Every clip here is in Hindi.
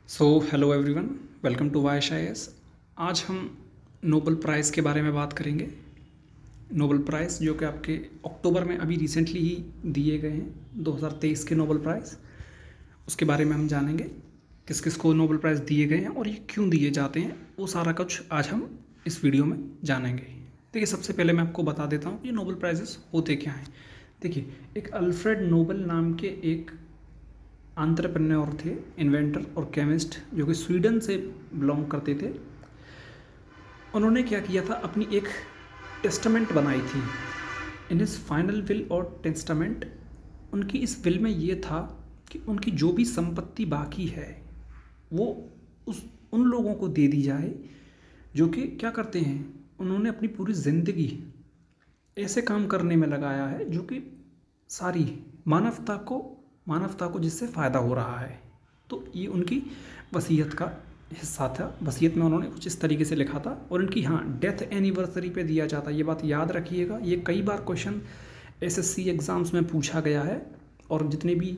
So hello everyone, welcome to Vaish I S. आज हम नोबेल प्राइज़ के बारे में बात करेंगे। नोबेल प्राइज़ जो कि आपके अक्टूबर में अभी रिसेंटली ही दिए गए हैं, 2023 के नोबेल प्राइज़, उसके बारे में हम जानेंगे किस किस को नोबेल प्राइज़ दिए गए हैं और ये क्यों दिए जाते हैं, वो सारा कुछ आज हम इस वीडियो में जानेंगे। देखिए, सबसे पहले मैं आपको बता देता हूँ कि नोबेल प्राइजेस होते क्या हैं। देखिए, एक अल्फ्रेड नोबेल नाम के एक एंटरप्रेन्योर थे, इन्वेंटर और केमिस्ट, जो कि स्वीडन से बिलोंग करते थे। उन्होंने क्या किया था, अपनी एक टेस्टामेंट बनाई थी। इन हिज फाइनल विल और टेस्टामेंट, उनकी इस विल में ये था कि उनकी जो भी संपत्ति बाकी है वो उन लोगों को दे दी जाए जो कि क्या करते हैं, उन्होंने अपनी पूरी ज़िंदगी ऐसे काम करने में लगाया है जो कि सारी मानवता को जिससे फ़ायदा हो रहा है। तो ये उनकी वसीयत का हिस्सा था। वसीयत में उन्होंने कुछ इस तरीके से लिखा था और इनकी डेथ एनिवर्सरी पे दिया जाता है। ये बात याद रखिएगा, ये कई बार क्वेश्चन एसएससी एग्ज़ाम्स में पूछा गया है और जितने भी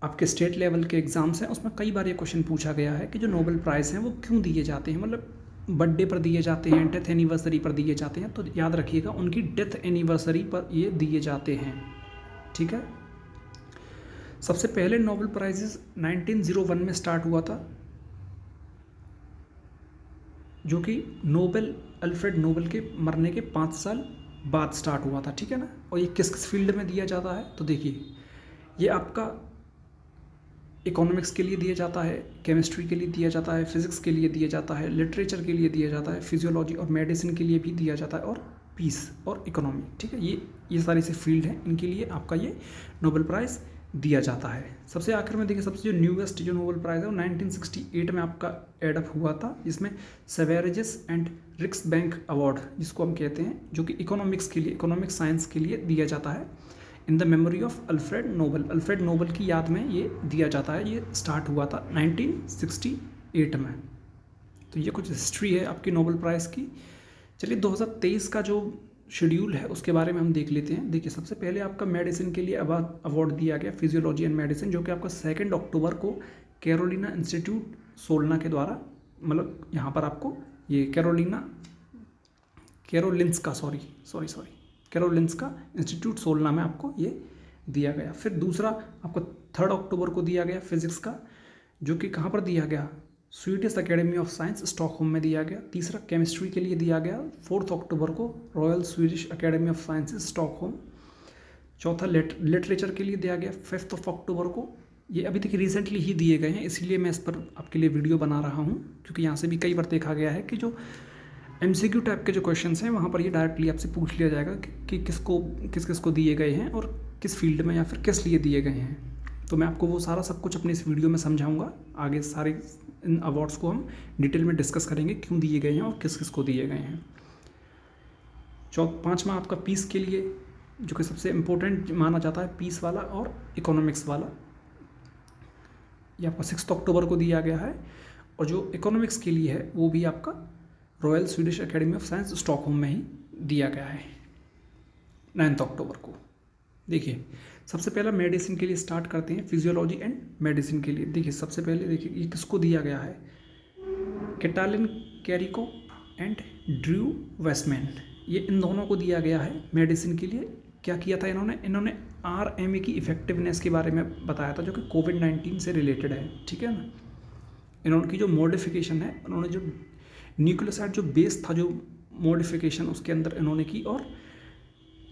आपके स्टेट लेवल के एग्ज़ाम्स हैं उसमें कई बार ये क्वेश्चन पूछा गया है कि जो नोबेल प्राइज़ हैं वो क्यों दिए जाते हैं, मतलब बर्थडे पर दिए जाते हैं, डेथ एनिवर्सरी पर दिए जाते हैं। तो याद रखिएगा, उनकी डेथ एनिवर्सरी पर ये दिए जाते हैं। ठीक है। सबसे पहले नोबेल प्राइजेस 1901 में स्टार्ट हुआ था, जो कि अल्फ्रेड नोबेल के मरने के 5 साल बाद स्टार्ट हुआ था। ठीक है ना। और ये किस किस फील्ड में दिया जाता है, तो देखिए, ये आपका इकोनॉमिक्स के लिए दिया जाता है, केमिस्ट्री के लिए दिया जाता है, फिजिक्स के लिए दिया जाता है, लिटरेचर के लिए दिया जाता है, फिजियोलॉजी और मेडिसिन के लिए भी दिया जाता है, और पीस और इकोनॉमी। ठीक है, ये सारी से फील्ड हैं, इनके लिए आपका ये नोबेल प्राइज़ दिया जाता है। सबसे आखिर में देखिए, सबसे जो न्यूएस्ट जो नोबेल प्राइज़ है वो 1968 में आपका एडअप हुआ था, जिसमें सेवेरेजेस एंड रिक्स बैंक अवार्ड जिसको हम कहते हैं, जो कि इकोनॉमिक्स के लिए, इकोनॉमिक साइंस के लिए दिया जाता है, in the memory of Alfred Nobel. Alfred Nobel की याद में ये दिया जाता है। ये स्टार्ट हुआ था 1968 में। तो ये कुछ हिस्ट्री है आपकी नोबेल प्राइज़ की। चलिए, 2023 का जो शेड्यूल है उसके बारे में हम देख लेते हैं। देखिए, सबसे पहले आपका मेडिसिन के लिए अवार्ड दिया गया, फिजियोलॉजी एंड मेडिसिन, जो कि आपका 2 अक्टूबर को कैरोलिना इंस्टीट्यूट सोलना के द्वारा, मतलब यहाँ पर आपको ये कैरोलिंस्का इंस्टीट्यूट सोलना में आपको ये दिया गया। फिर दूसरा आपको 3 अक्टूबर को दिया गया फिजिक्स का, जो कि कहाँ पर दिया गया, Swedish academy of science Stockholm में दिया गया। तीसरा केमिस्ट्री के लिए दिया गया 4 अक्टूबर को royal Swedish academy of sciences Stockholm. चौथा लिटरेचर के लिए दिया गया 5 अक्टूबर को। ये अभी तक रिसेंटली ही दिए गए हैं, इसीलिए मैं इस पर आपके लिए वीडियो बना रहा हूँ, क्योंकि यहाँ से भी कई बार देखा गया है कि जो MCQ टाइप के जो क्वेश्चंस हैं वहाँ पर ये डायरेक्टली आपसे पूछ लिया जाएगा कि किस किस को दिए गए हैं और किस फील्ड में या फिर किस लिए दिए गए हैं। तो मैं आपको वो सारा सब कुछ अपने इस वीडियो में समझाऊंगा। आगे सारे इन अवार्ड्स को हम डिटेल में डिस्कस करेंगे, क्यों दिए गए हैं और किस किस को दिए गए हैं। पाँचवा आपका पीस के लिए, जो कि सबसे इम्पोर्टेंट माना जाता है, पीस वाला और इकोनॉमिक्स वाला, ये आपका 6 अक्टूबर को दिया गया है। और जो इकोनॉमिक्स के लिए है वो भी आपका royal Swedish academy of science Stockholm में ही दिया गया है 9 अक्टूबर को। देखिए, सबसे पहला मेडिसिन के लिए स्टार्ट करते हैं, फिजियोलॉजी एंड मेडिसिन के लिए। देखिए, सबसे पहले देखिए ये किसको दिया गया है, Katalin Karikó and Drew Westman, ये इन दोनों को दिया गया है मेडिसिन के लिए। क्या किया था इन्होंने RMA की इफेक्टिवनेस के बारे में बताया था, जो कि कोविड-19 से रिलेटेड है। ठीक है ना। इन्होंने की जो मॉडिफिकेशन है, उन्होंने जो न्यूक्लियोसाइड जो बेस था, जो मॉडिफिकेशन उसके अंदर इन्होंने की, और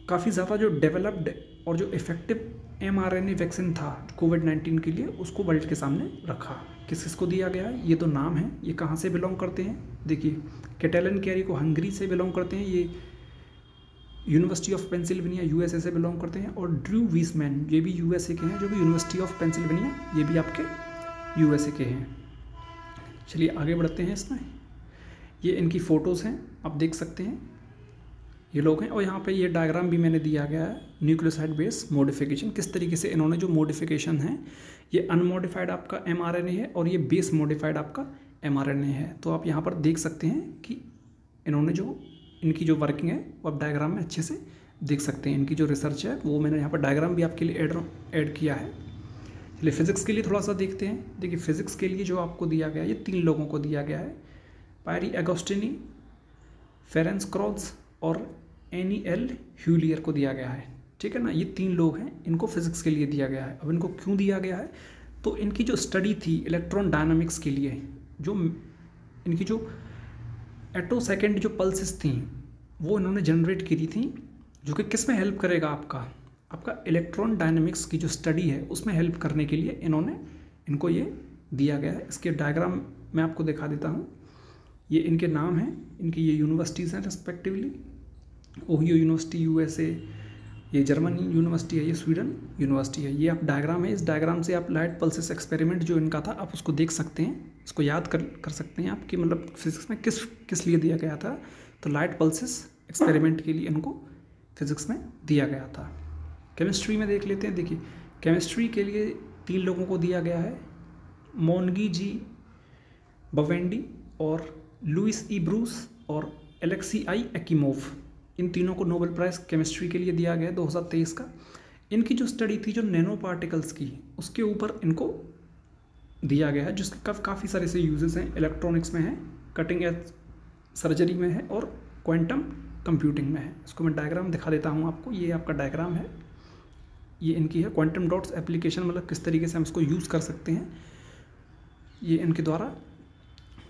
काफ़ी ज़्यादा जो डेवलप्ड और जो इफेक्टिव mRNA वैक्सीन था कोविड-19 के लिए, उसको वर्ल्ड के सामने रखा। किस किस को दिया गया है, ये तो नाम है, ये कहाँ से बिलोंग करते हैं। देखिए, कैटालिन कैरिको हंगरी से बिलोंग करते हैं, ये यूनिवर्सिटी ऑफ पेंसिल्वेनिया USA से बिलोंग करते हैं। और ड्रू वेस्टमैन, ये भी USA के हैं, जो कि यूनिवर्सिटी ऑफ पेंसिल्वेनिया, ये भी आपके USA के हैं। चलिए आगे बढ़ते हैं इसमें। ये इनकी फ़ोटोज़ हैं, आप देख सकते हैं, ये लोग हैं। और यहाँ पे ये डायग्राम भी मैंने दिया गया है, न्यूक्लियोसाइड बेस मॉडिफिकेशन, किस तरीके से इन्होंने जो मॉडिफिकेशन है, ये अनमॉडिफाइड आपका mRNA है और ये बेस मॉडिफाइड आपका mRNA है। तो आप यहाँ पर देख सकते हैं कि इन्होंने जो इनकी जो वर्किंग है वो आप डायग्राम में अच्छे से देख सकते हैं। इनकी जो रिसर्च है वो मैंने यहाँ पर डायग्राम भी आपके लिए ऐड किया है। चलिए फिज़िक्स के लिए थोड़ा सा देखते हैं। देखिए फिज़िक्स के लिए जो आपको दिया गया है, ये 3 लोगों को दिया गया है, पायरी अगोस्टिनी, फेरेंस क्रॉल्स और एनी एल ह्यूलियर को दिया गया है। ठीक है ना, ये 3 लोग हैं, इनको फिज़िक्स के लिए दिया गया है। अब इनको क्यों दिया गया है, तो इनकी जो स्टडी थी इलेक्ट्रॉन डायनामिक्स के लिए, जो इनकी जो एटोसेकेंड जो पल्सेस थी वो इन्होंने जनरेट की थी, जो कि किस में हेल्प करेगा, आपका इलेक्ट्रॉन डायनामिक्स की जो स्टडी है उसमें हेल्प करने के लिए इनको ये दिया गया है। इसके डायग्राम मैं आपको दिखा देता हूँ। ये इनके नाम हैं, इनकी ये यूनिवर्सिटीज़ हैं रेस्पेक्टिवली, ओहियो यूनिवर्सिटी यूएसए, ये जर्मनी यूनिवर्सिटी है, ये स्वीडन यूनिवर्सिटी है। ये आप डायग्राम है, इस डायग्राम से आप लाइट पल्सेस एक्सपेरिमेंट जो इनका था आप उसको देख सकते हैं, इसको याद कर सकते हैं आप कि मतलब फिज़िक्स में किस लिए दिया गया था। तो लाइट पल्सेस एक्सपेरिमेंट के लिए इनको फिज़िक्स में दिया गया था। केमिस्ट्री में देख लेते हैं। देखिए केमिस्ट्री के लिए 3 लोगों को दिया गया है, मोनगी जी बवेंडी और लुइस ई ब्रूस और एलेक्सी आई एक्कीमोव, इन तीनों को नोबेल प्राइज़ केमिस्ट्री के लिए दिया गया है 2023 का। इनकी जो स्टडी थी जो नैनो पार्टिकल्स की, उसके ऊपर इनको दिया गया है, जिसके काफ़ी सारे से यूजेस हैं। इलेक्ट्रॉनिक्स में है, कटिंग एज सर्जरी में है और क्वांटम कंप्यूटिंग में है। इसको मैं डायग्राम दिखा देता हूँ आपको। ये आपका डायग्राम है, ये इनकी है क्वांटम डॉट्स एप्लीकेशन, मतलब किस तरीके से हम इसको यूज़ कर सकते हैं, ये इनके द्वारा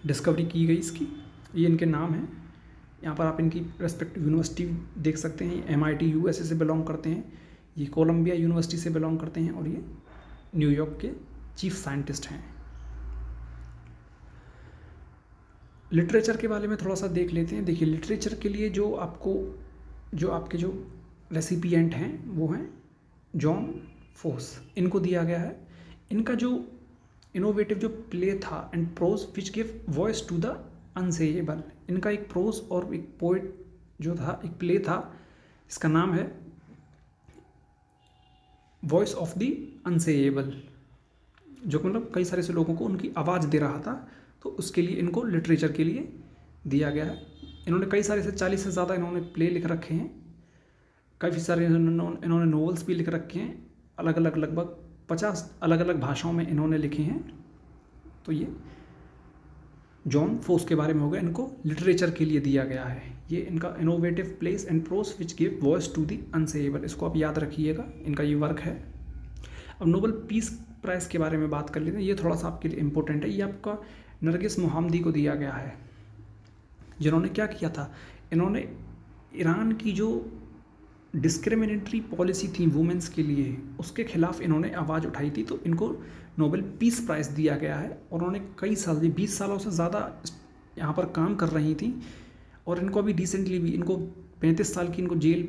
डिस्कवरी की गई इसकी। ये इनके नाम हैं, यहाँ पर आप इनकी रेस्पेक्टिव यूनिवर्सिटी देख सकते हैं। ये MIT USA से बिलोंग करते हैं, ये कोलंबिया यूनिवर्सिटी से बिलोंग करते हैं और ये न्यूयॉर्क के चीफ साइंटिस्ट हैं। लिटरेचर के बारे में थोड़ा सा देख लेते हैं। देखिए लिटरेचर के लिए जो आपके जो रेसिपिएंट हैं वो हैं जॉन फोस, इनको दिया गया है। इनका जो इनोवेटिव जो प्ले था and prose which give voice to the unsayable, इनका एक प्रोज और एक पोएट जो था, एक प्ले था, इसका नाम है वॉइस ऑफ द अनसेएबल, जो मतलब कई सारे से लोगों को उनकी आवाज़ दे रहा था, तो उसके लिए इनको लिटरेचर के लिए दिया गया है। इन्होंने कई सारे से 40 से ज़्यादा इन्होंने प्ले लिख रखे हैं, काफ़ी सारे इन्होंने नोवेल्स भी लिख रखे हैं, अलग अलग लगभग 50 अलग अलग भाषाओं में इन्होंने लिखे हैं। तो ये जॉन फोस के बारे में हो गया, इनको लिटरेचर के लिए दिया गया है। ये इनका innovative plays and prose which give voice to the unsayable, इसको आप याद रखिएगा, इनका ये वर्क है। अब नोबेल पीस प्राइज़ के बारे में बात कर लेते हैं, ये थोड़ा सा आपके लिए इम्पोर्टेंट है। ये आपका नरगिस मोहम्मदी को दिया गया है, जिन्होंने क्या किया था, इन्होंने ईरान की जो डिस्क्रिमिनेटरी पॉलिसी थी वुमेंस के लिए, उसके खिलाफ इन्होंने आवाज़ उठाई थी, तो इनको नोबेल पीस प्राइज़ दिया गया है। और उन्होंने कई साल 20 सालों से ज़्यादा यहाँ पर काम कर रही थी, और इनको अभी रिसेंटली भी इनको 35 साल की इनको जेल,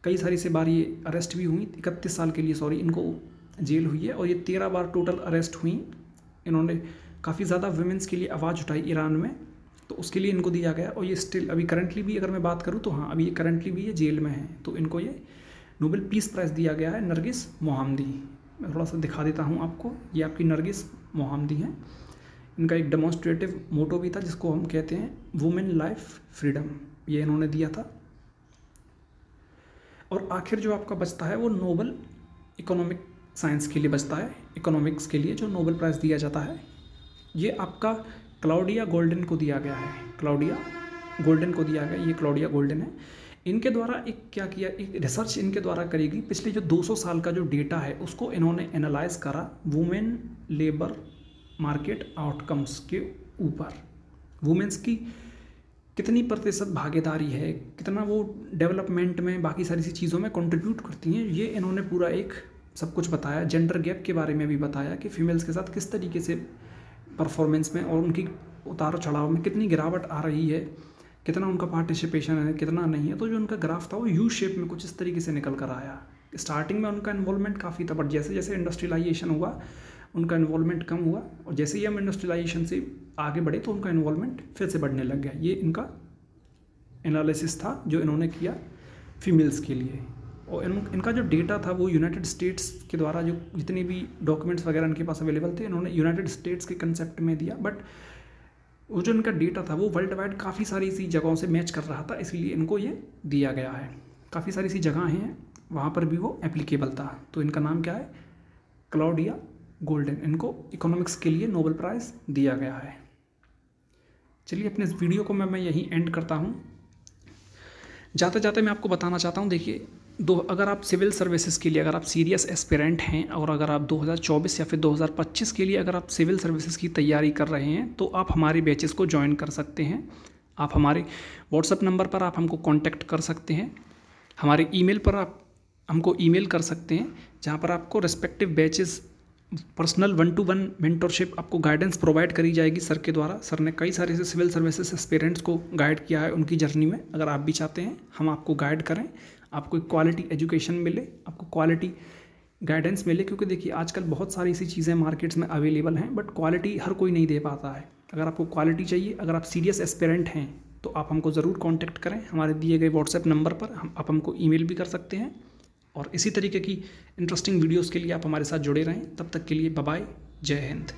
कई सारी से बार ये अरेस्ट भी हुई, 31 साल के लिए इनको जेल हुई है, और ये 13 बार टोटल अरेस्ट हुई। इन्होंने काफ़ी ज़्यादा वुमेंस के लिए आवाज़ उठाई ईरान में, तो उसके लिए इनको दिया गया। और ये स्टिल अभी करंटली भी अगर मैं बात करूँ तो हाँ, अभी ये करंटली भी ये जेल में है, तो इनको ये नोबेल पीस प्राइज़ दिया गया है, नरगिस मोहम्मदी। मैं थोड़ा सा दिखा देता हूँ आपको, ये आपकी नरगिस मोहम्मदी हैं। इनका एक डेमोन्स्ट्रेटिव मोटो भी था जिसको हम कहते हैं वुमेन लाइफ फ्रीडम, ये इन्होंने दिया था। और आखिर जो आपका बचता है वो नोबेल इकोनॉमिक साइंस के लिए बचता है, इकोनॉमिक्स के लिए जो नोबेल प्राइज़ दिया जाता है, ये आपका क्लाउडिया गोल्डन को दिया गया है। क्लाउडिया गोल्डन को दिया गया, ये क्लाउडिया गोल्डन है। इनके द्वारा एक क्या किया, एक रिसर्च इनके द्वारा करेगी, पिछले जो 200 साल का जो डेटा है उसको इन्होंने एनालाइज करा वुमेन लेबर मार्केट आउटकम्स के ऊपर। वुमेन्स की कितनी प्रतिशत भागीदारी है, कितना वो डेवलपमेंट में बाकी सारी सी चीज़ों में कंट्रीब्यूट करती हैं, ये इन्होंने पूरा एक सब कुछ बताया। जेंडर गैप के बारे में भी बताया कि फीमेल्स के साथ किस तरीके से परफॉर्मेंस में और उनकी उतार चढ़ाव में कितनी गिरावट आ रही है, कितना उनका पार्टिसिपेशन है, कितना नहीं है। तो जो उनका ग्राफ था वो यू शेप में कुछ इस तरीके से निकल कर आया। स्टार्टिंग में उनका इन्वॉल्वमेंट काफ़ी था, बट जैसे जैसे इंडस्ट्रियलाइजेशन हुआ उनका इन्वॉल्वमेंट कम हुआ, और जैसे ही हम इंडस्ट्रियलाइजेशन से आगे बढ़े तो उनका इन्वॉल्वमेंट फिर से बढ़ने लग गया। ये इनका एनालिसिस था जो इन्होंने किया फीमेल्स के लिए। और इनका जो डेटा था वो यूनाइटेड स्टेट्स के द्वारा जो जितने भी डॉक्यूमेंट्स वगैरह इनके पास अवेलेबल थे, इन्होंने यूनाइटेड स्टेट्स के कंसेप्ट में दिया, बट वो जो इनका डेटा था वो वर्ल्ड वाइड काफ़ी सारी सी जगहों से मैच कर रहा था, इसलिए इनको ये दिया गया है। काफ़ी सारी सी जगह हैं वहाँ पर भी वो एप्लीकेबल था। तो इनका नाम क्या है, क्लॉडिया गोल्डन, इनको इकोनॉमिक्स के लिए नोबेल प्राइज़ दिया गया है। चलिए अपने इस वीडियो को मैं यहीं एंड करता हूँ। जाते जाते मैं आपको बताना चाहता हूँ, देखिए अगर आप सिविल सर्विसेज के लिए अगर आप सीरियस एस्पिरेंट हैं और अगर आप 2024 या फिर 2025 के लिए अगर आप सिविल सर्विसेज की तैयारी कर रहे हैं तो आप हमारी बैचेस को ज्वाइन कर सकते हैं। आप हमारे व्हाट्सएप नंबर पर आप हमको कांटेक्ट कर सकते हैं, हमारे ईमेल पर आप हमको ईमेल कर सकते हैं, जहाँ पर आपको respective batches personal 1-to-1 mentorship आपको गाइडेंस प्रोवाइड करी जाएगी सर के द्वारा। सर ने कई सारे सिविल सर्विसेज एस्पिरेंट्स को गाइड किया है उनकी जर्नी में। अगर आप भी चाहते हैं हम आपको गाइड करें, आपको एक क्वालिटी एजुकेशन मिले, आपको क्वालिटी गाइडेंस मिले, क्योंकि देखिए आजकल बहुत सारी ऐसी चीज़ें मार्केट्स में अवेलेबल हैं बट क्वालिटी हर कोई नहीं दे पाता है। अगर आपको क्वालिटी चाहिए, अगर आप सीरियस एस्पिरेंट हैं तो आप हमको ज़रूर कॉन्टैक्ट करें हमारे दिए गए व्हाट्सएप नंबर पर। आप हमको ईमेल भी कर सकते हैं और इसी तरीके की इंटरेस्टिंग वीडियोस के लिए आप हमारे साथ जुड़े रहें। तब तक के लिए बाय बाय, जय हिंद।